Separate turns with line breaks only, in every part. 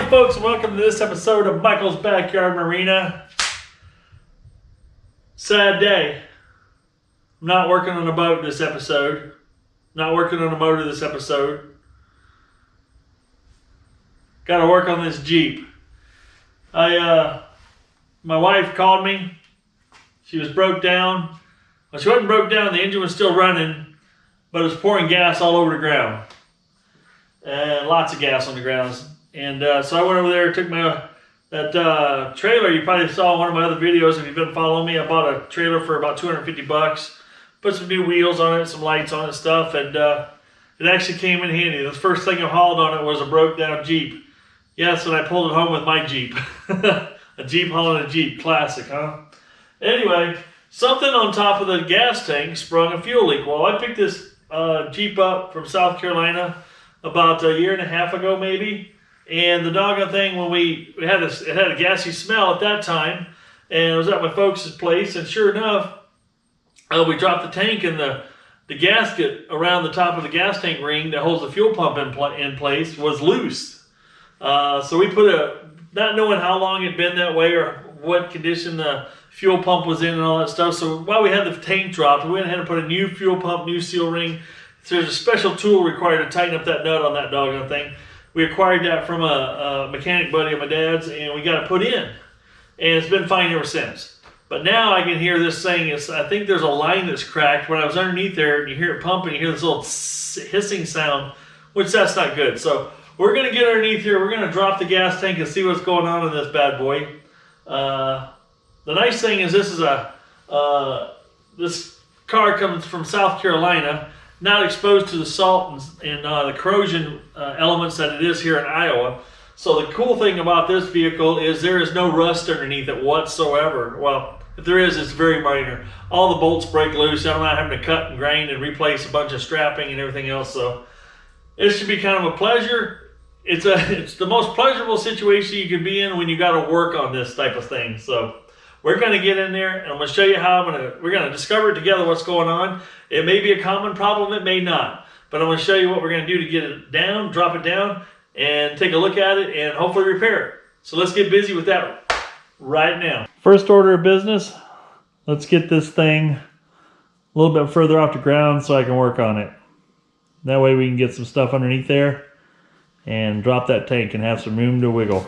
Howdy folks, welcome to this episode of Michael's Backyard Marina. Sad day. I'm not working on a boat this episode. Not working on a motor this episode. Got to work on this Jeep. My wife called me. She was broke down. Well, she wasn't broke down. The engine was still running, but it was pouring gas all over the ground. And lots of gas on the ground. And so I went over there, took that trailer. You probably saw one of my other videos if you've been following me. I bought a trailer for about $250. Put some new wheels on it, some lights on it and stuff, and it actually came in handy. The first thing I hauled on it was a broke down Jeep. Yes, and I pulled it home with my Jeep. A Jeep hauling a Jeep, classic, huh? Anyway, something on top of the gas tank sprung a fuel leak. Well, I picked this Jeep up from South Carolina about a year and a half ago, maybe. And the doggone thing, when it had a gassy smell at that time, and it was at my folks' place, and sure enough, we dropped the tank, and the gasket around the top of the gas tank ring that holds the fuel pump in place was loose. So we not knowing how long it'd been that way or what condition the fuel pump was in and all that stuff. So while we had the tank dropped, we went ahead and put a new fuel pump, new seal ring. So there's a special tool required to tighten up that nut on that doggone thing. We acquired that from a mechanic buddy of my dad's, and we got it put in. And it's been fine ever since. But now I can hear this thing. I think there's a line that's cracked. When I was underneath there, and you hear it pumping, you hear this little hissing sound, which that's not good. So we're going to get underneath here. We're going to drop the gas tank and see what's going on in this bad boy. The nice thing is this car comes from South Carolina, not exposed to the salt and the corrosion elements that it is here in Iowa. So the cool thing about this vehicle is there is no rust underneath it whatsoever. Well, if there is, it's very minor. All the bolts break loose. I'm not having to cut and grind and replace a bunch of strapping and everything else. So it should be kind of a pleasure. It's the most pleasurable situation you can be in when you got to work on this type of thing. So we're going to get in there, and I'm going to show you how we're going to discover it together what's going on. It may be a common problem, it may not. But I'm going to show you what we're going to do to get it down, drop it down, and take a look at it, and hopefully repair it. So let's get busy with that right now. First order of business, let's get this thing a little bit further off the ground so I can work on it. That way we can get some stuff underneath there and drop that tank and have some room to wiggle.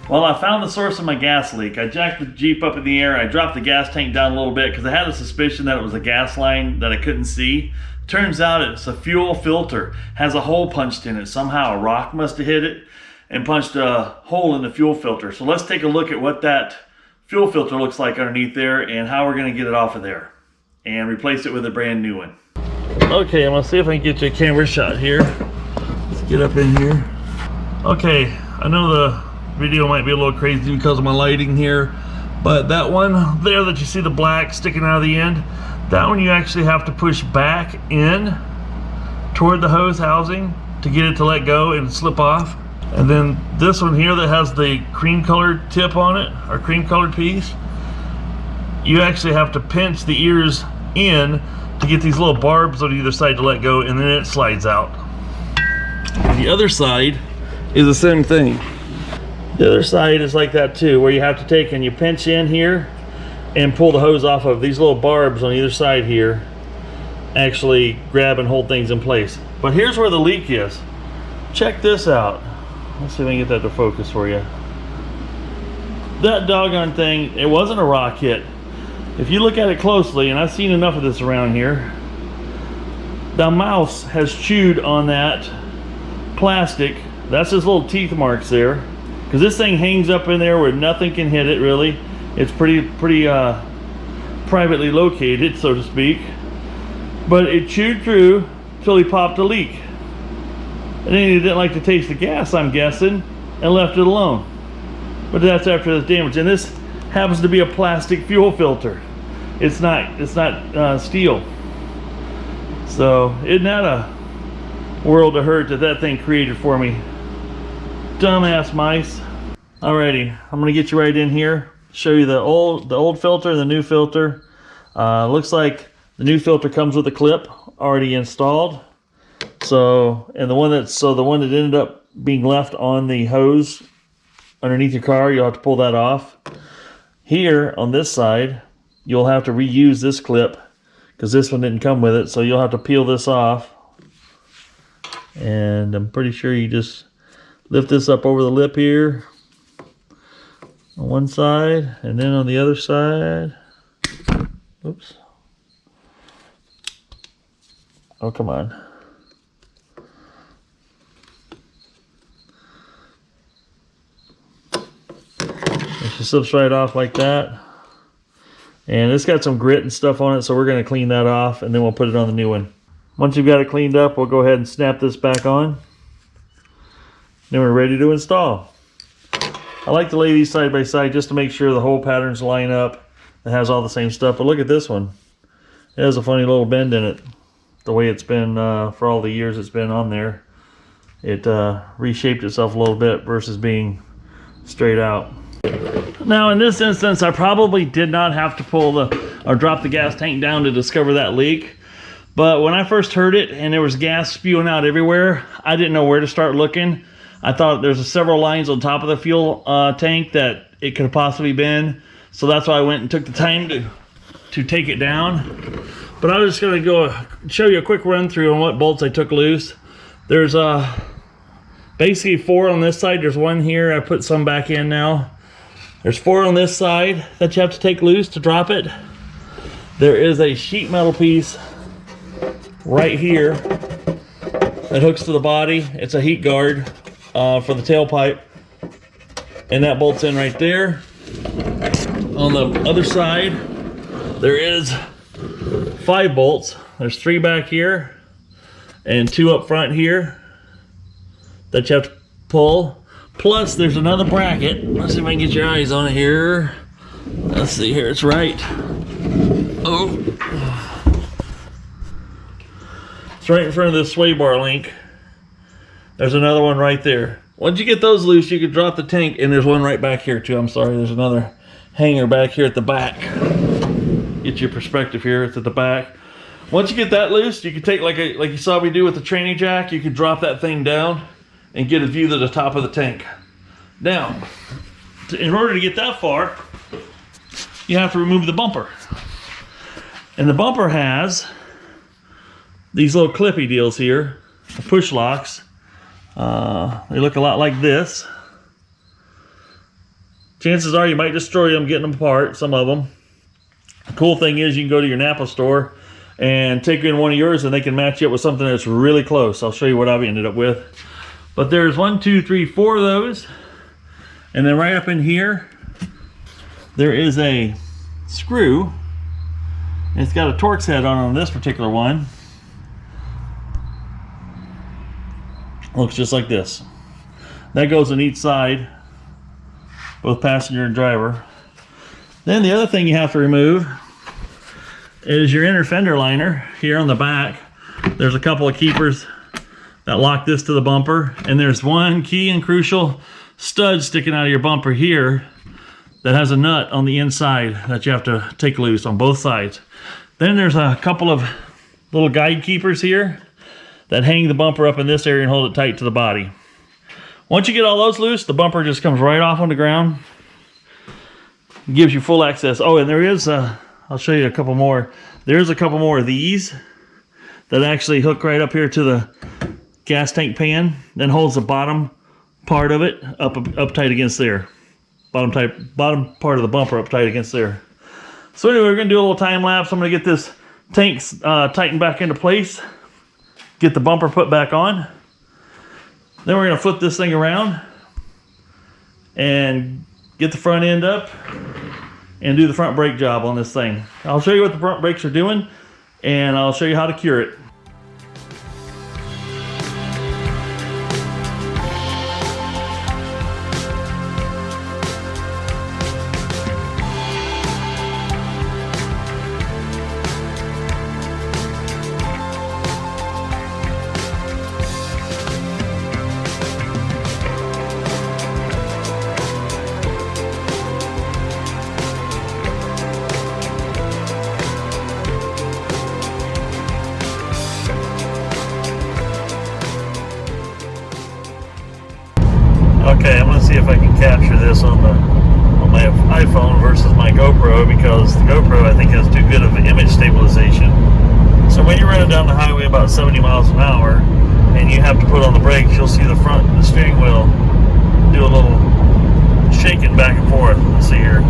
Well, I found the source of my gas leak. I jacked the Jeep up in the air. I dropped the gas tank down a little bit because I had a suspicion that it was a gas line that I couldn't see. Turns out it's a fuel filter. Has a hole punched in it. Somehow a rock must have hit it and punched a hole in the fuel filter. So let's take a look at what that fuel filter looks like underneath there and how we're going to get it off of there and replace it with a brand new one. Okay, I'm going to see if I can get you a camera shot here. Let's get up in here. Okay, I know the video might be a little crazy because of my lighting here, but that one there that you see the black sticking out of the end, that one you actually have to push back in toward the hose housing to get it to let go and slip off. And then this one here that has the cream colored tip on it, or cream colored piece, you actually have to pinch the ears in to get these little barbs on either side to let go, and then it slides out. The other side, is the same thing. The other side is like that too, where you have to take and you pinch in here and pull the hose off of these little barbs on either side here, actually grab and hold things in place. But here's where the leak is. Check this out. Let's see if I can get that to focus for you. That doggone thing, it wasn't a rock hit. If you look at it closely, and I've seen enough of this around here, the mouse has chewed on that plastic. That's his little teeth marks there. Because this thing hangs up in there where nothing can hit it really. It's pretty privately located, so to speak. But it chewed through till he popped a leak. And then he didn't like the taste of gas, I'm guessing, and left it alone. But that's after the damage. And this happens to be a plastic fuel filter. It's not steel. So isn't that a world of hurt that thing created for me? Dumbass mice. Alrighty, I'm gonna get you right in here, show you the old filter and the new filter. Looks like the new filter comes with a clip already installed. So, and the one that ended up being left on the hose underneath your car, you'll have to pull that off. Here on this side, you'll have to reuse this clip because this one didn't come with it. So you'll have to peel this off. And I'm pretty sure you just lift this up over the lip here on one side, and then on the other side. Oops. Oh, come on. It just slips right off like that. And it's got some grit and stuff on it, so we're going to clean that off, and then we'll put it on the new one. Once you've got it cleaned up, we'll go ahead and snap this back on. Then we're ready to install. I like to lay these side by side just to make sure the hole patterns line up. It has all the same stuff, but look at this one. It has a funny little bend in it. The way it's been for all the years it's been on there. It reshaped itself a little bit versus being straight out. Now in this instance, I probably did not have to pull or drop the gas tank down to discover that leak. But when I first heard it and there was gas spewing out everywhere, I didn't know where to start looking. I thought there's several lines on top of the fuel tank that it could have possibly been. So that's why I went and took the time to take it down. But I was just going to go show you a quick run through on what bolts I took loose. There's basically 4 on this side. There's 1 here. I put some back in now. There's 4 on this side that you have to take loose to drop it. There is a sheet metal piece right here that hooks to the body. It's a heat guard for the tailpipe, and that bolts in right there. On the other side, there is 5 bolts. There's 3 back here and 2 up front here that you have to pull. Plus, there's another bracket. Let's see if I can get your eyes on it here. Let's see here. It's right. Oh. It's right in front of this sway bar link. There's another one right there. Once you get those loose, you can drop the tank, and there's one right back here too. I'm sorry, there's another hanger back here at the back. Get your perspective here, it's at the back. Once you get that loose, you can take like you saw me do with the tranny jack, you can drop that thing down and get a view to the top of the tank. Now, in order to get that far, you have to remove the bumper. And the bumper has these little clippy deals here, the push locks. They look a lot like this. Chances are you might destroy them getting them apart, some of them. The cool thing is you can go to your Napa store and take in one of yours and they can match you up with something that's really close. I'll show you what I've ended up with. But there's 1, 2, 3, 4 of those. And then right up in here, there is a screw. And it's got a Torx head on this particular one. Looks just like this. That goes on each side, both passenger and driver. Then the other thing you have to remove is your inner fender liner here on the back. There's a couple of keepers that lock this to the bumper, and there's one key and crucial stud sticking out of your bumper here that has a nut on the inside that you have to take loose on both sides. Then there's a couple of little guide keepers here that hang the bumper up in this area and hold it tight to the body. Once you get all those loose, the bumper just comes right off on the ground. It gives you full access. Oh, and there is, I'll show you a couple more. There's a couple more of these that actually hook right up here to the gas tank pan, then holds the bottom part of it up tight against there. Bottom part of the bumper up tight against there. So anyway, we're gonna do a little time lapse. I'm gonna get this tank tightened back into place, get the bumper put back on. Then we're gonna flip this thing around and get the front end up and do the front brake job on this thing. I'll show you what the front brakes are doing, and I'll show you how to cure it. Okay, I'm gonna see if I can capture this on my iPhone versus my GoPro, because the GoPro I think has too good of image stabilization. So when you're running down the highway about 70 miles an hour and you have to put on the brakes, you'll see the steering wheel do a little shaking back and forth. Let's see here.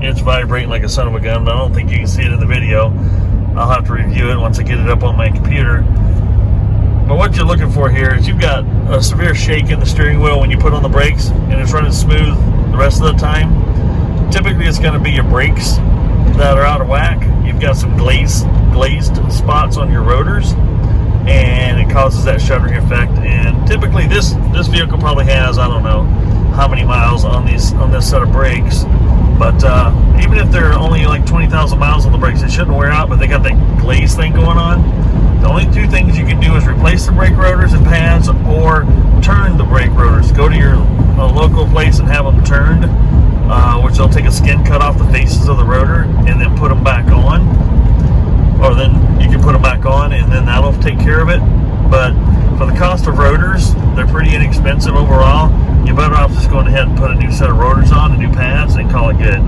It's vibrating like a son of a gun, but I don't think you can see it in the video. I'll have to review it once I get it up on my computer. But what you're looking for here is you've got a severe shake in the steering wheel when you put on the brakes, and it's running smooth the rest of the time. Typically it's going to be your brakes that are out of whack. You've got some glazed spots on your rotors, and it causes that shuddering effect. And typically this vehicle probably has, I don't know how many miles on this set of brakes, but even if they're only like 20,000 miles on the brakes, it shouldn't wear out. But they got that glaze thing going on. The only two things you can do is replace the brake rotors and pads, or turn the brake rotors. Go to your local place and have them turned, which they'll take a skin cut off the faces of the rotor and then put them back on. Or then you can put them back on and then that'll take care of it. But for the cost of rotors, they're pretty inexpensive overall. You're better off just going ahead and put a new set of rotors on and new pads and call it good.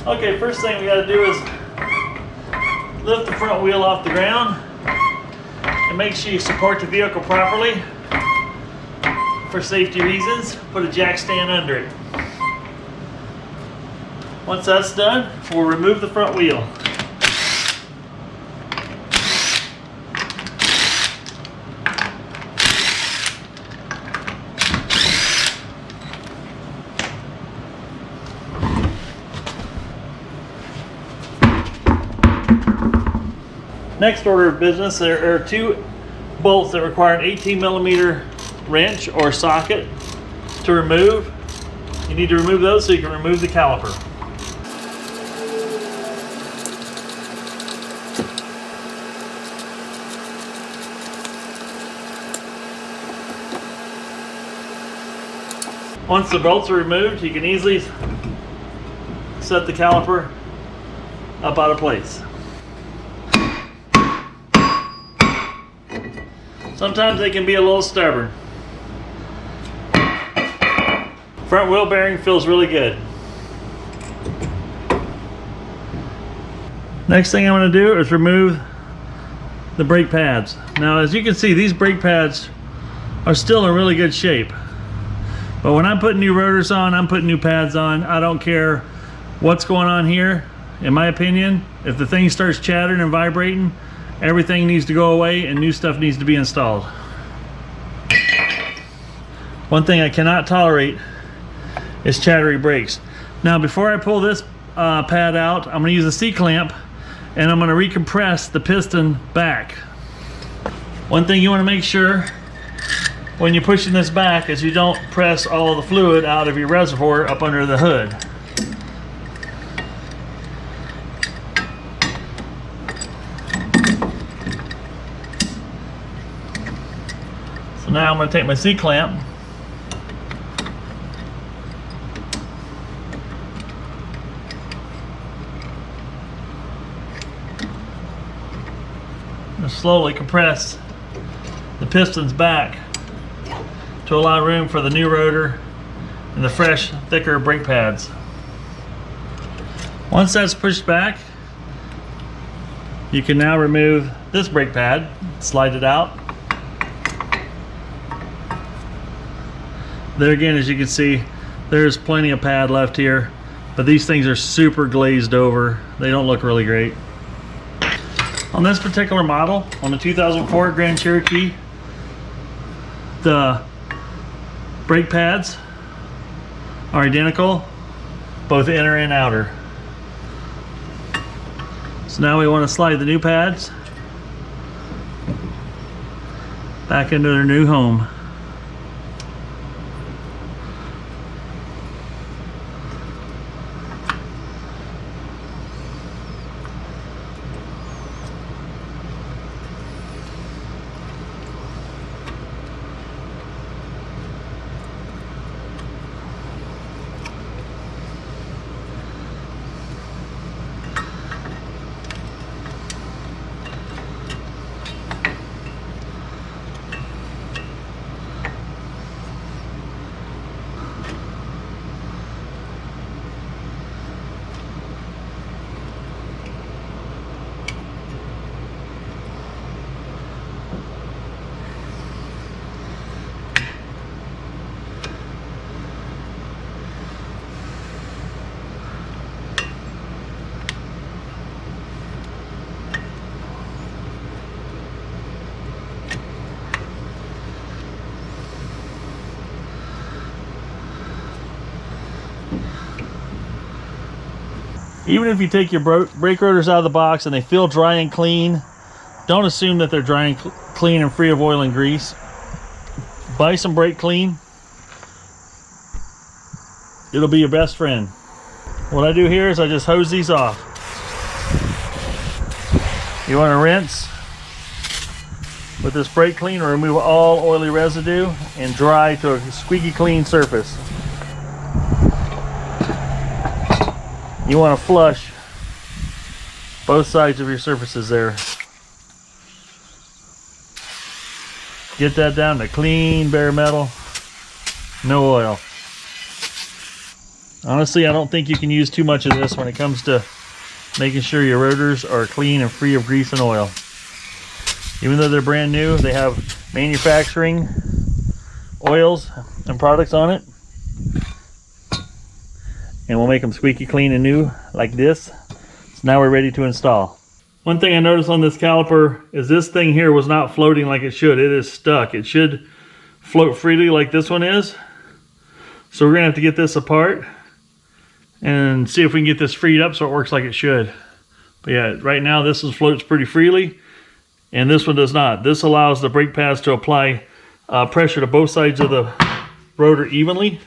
Okay, first thing we got to do is lift the front wheel off the ground and make sure you support the vehicle properly. For safety reasons, put a jack stand under it. Once that's done, we'll remove the front wheel. Next order of business, there are two bolts that require an 18mm wrench or socket to remove. You need to remove those so you can remove the caliper. Once the bolts are removed, you can easily set the caliper up out of place. Sometimes they can be a little stubborn. Front wheel bearing feels really good. Next thing I'm going to do is remove the brake pads. Now, as you can see, these brake pads are still in really good shape. But when I'm putting new rotors on, I'm putting new pads on. I don't care what's going on here. In my opinion, if the thing starts chattering and vibrating, everything needs to go away and new stuff needs to be installed. One thing I cannot tolerate is chattery brakes. Now, before I pull this pad out, I'm going to use a C-clamp and I'm going to recompress the piston back. One thing you want to make sure when you're pushing this back is you don't press all of the fluid out of your reservoir up under the hood. So now I'm going to take my C-clamp going to slowly compress the pistons back to allow room for the new rotor and the fresh, thicker brake pads. Once that's pushed back, you can now remove this brake pad, slide it out. There again, as you can see, there's plenty of pad left here, but these things are super glazed over. They don't look really great. On this particular model, on the 2004 Grand Cherokee, the brake pads are identical, both inner and outer. So now we want to slide the new pads back into their new home. Even if you take your brake rotors out of the box and they feel dry and clean, don't assume that they're dry and clean and free of oil and grease. Buy some brake clean. It'll be your best friend. What I do here is I just hose these off. You want to rinse with this brake clean or remove all oily residue and dry to a squeaky clean surface. You want to flush both sides of your surfaces there. Get that down to clean bare metal, no oil. Honestly, I don't think you can use too much of this when it comes to making sure your rotors are clean and free of grease and oil. Even though they're brand new, they have manufacturing oils and products on it. And we'll make them squeaky clean and new like this. So now we're ready to install. One thing I noticed on this caliper is this thing here was not floating like it should. It is stuck. It should float freely like this one is. So we're gonna have to get this apart and see if we can get this freed up so it works like it should. But yeah, right now this one floats pretty freely and this one does not. This allows the brake pads to apply pressure to both sides of the rotor evenly.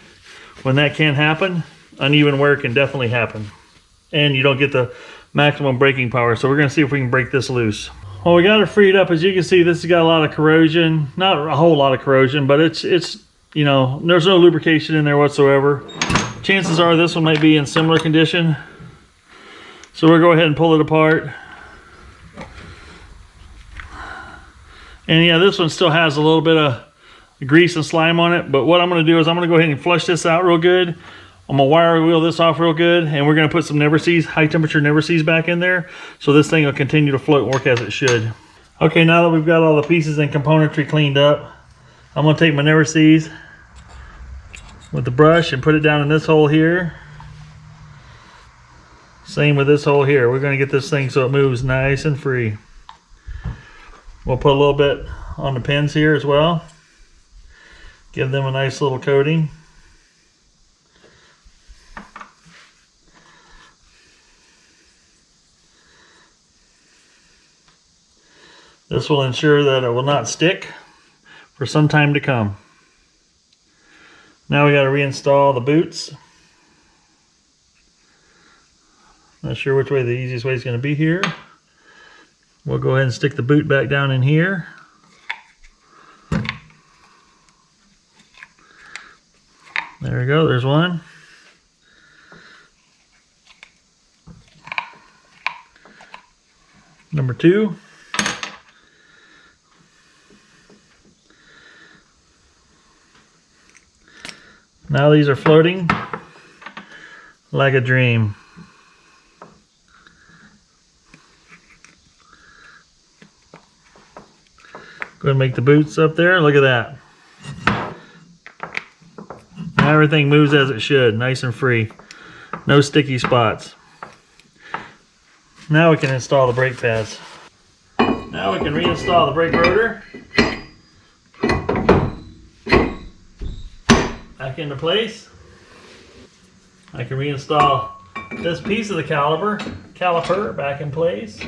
When that can't happen, uneven wear can definitely happen. And you don't get the maximum braking power. So we're gonna see if we can break this loose. Well, we got it freed up. As you can see, this has got a lot of corrosion. Not a whole lot of corrosion, but it's you know, there's no lubrication in there whatsoever. Chances are this one might be in similar condition. So we'll go ahead and pull it apart. And yeah, this one still has a little bit of grease and slime on it. But what I'm gonna do is I'm gonna go ahead and flush this out real good. I'm gonna wire wheel this off real good, and we're gonna put some never sees, high temperature never sees back in there, so this thing will continue to float and work as it should. Okay, now that we've got all the pieces and componentry cleaned up, I'm gonna take my never sees with the brush and put it down in this hole here. Same with this hole here. We're gonna get this thing so it moves nice and free. We'll put a little bit on the pins here as well. Give them a nice little coating. This will ensure that it will not stick for some time to come. Now we got to reinstall the boots. Not sure which way the easiest way is going to be here. We'll go ahead and stick the boot back down in here. There we go, there's one. Number two. Now these are floating like a dream. Go ahead and make the boots up there. Look at that. Now everything moves as it should, nice and free. No sticky spots. Now we can install the brake pads. Now we can reinstall the brake rotor back into place. I can reinstall this piece of the caliper back in place.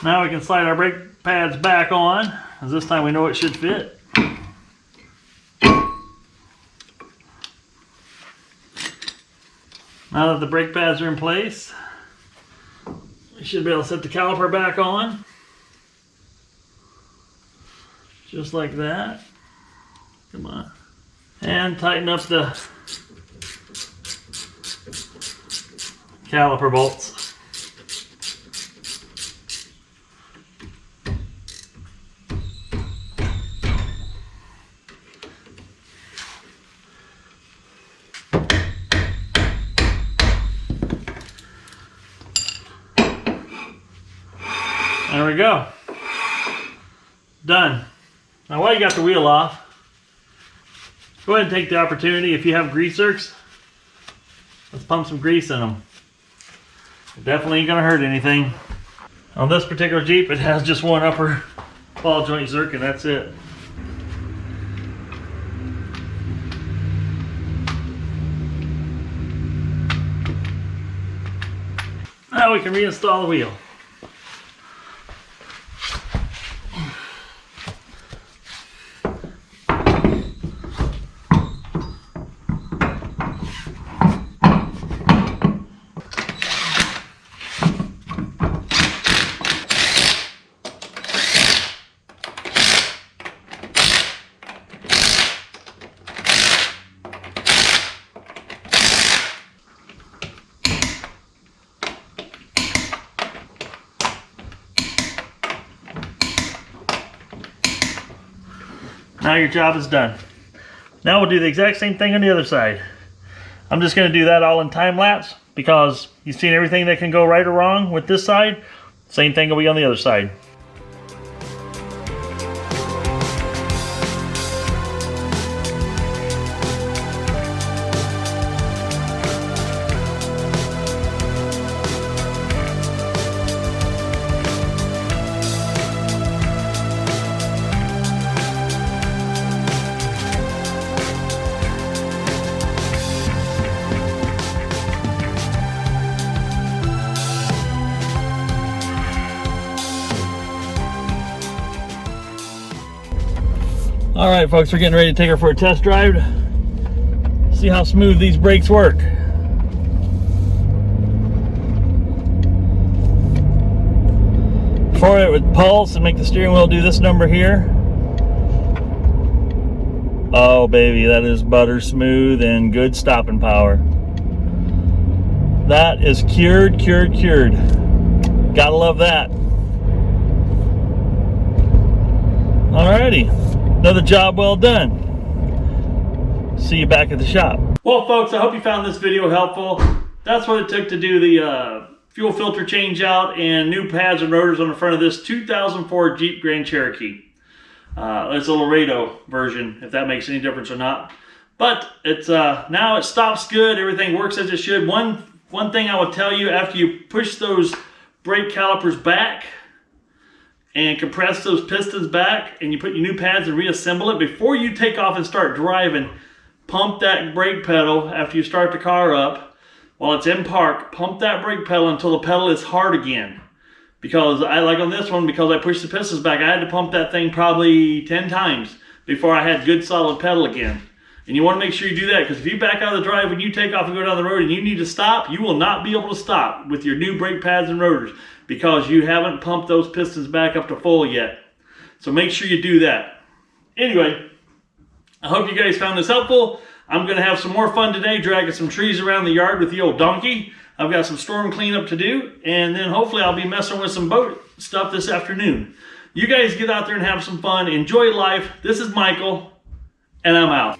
Now we can slide our brake pads back on, as this time we know it should fit. Now that the brake pads are in place, we should be able to set the caliper back on. Just like that. Come on. And tighten up the caliper bolts. There we go. Done. Now while you got the wheel off, go ahead and take the opportunity, if you have grease zerks, let's pump some grease in them. It definitely ain't gonna hurt anything. On this particular Jeep, it has just one upper ball joint zerk and that's it. Now we can reinstall the wheel. Now your job is done. Now we'll do the exact same thing on the other side. I'm just going to do that all in time lapse because you've seen everything that can go right or wrong with this side. Same thing will be on the other side. All right, folks, we're getting ready to take her for a test drive. See how smooth these brakes work. For it with pulse and make the steering wheel do this number here. Oh, baby, that is butter smooth and good stopping power. That is cured, cured, cured. Gotta love that. Alrighty. Another job well done. See you back at the shop. Well, folks, I hope you found this video helpful. That's what it took to do the fuel filter change out and new pads and rotors on the front of this 2004 Jeep Grand Cherokee. It's a Laredo version, if that makes any difference or not. But it's now it stops good. Everything works as it should. One thing I will tell you, after you push those brake calipers back and compress those pistons back and you put your new pads and reassemble it, before you take off and start driving, pump that brake pedal after you start the car up while it's in park. Pump that brake pedal until the pedal is hard again. Because I, like on this one, because I pushed the pistons back, I had to pump that thing probably 10 times before I had good solid pedal again. And you want to make sure you do that, because if you back out of the drive when you take off and go down the road and you need to stop, you will not be able to stop with your new brake pads and rotors because you haven't pumped those pistons back up to full yet. So make sure you do that. Anyway, I hope you guys found this helpful. I'm going to have some more fun today dragging some trees around the yard with the old donkey. I've got some storm cleanup to do, and then hopefully I'll be messing with some boat stuff this afternoon. You guys get out there and have some fun. Enjoy life. This is Michael, and I'm out.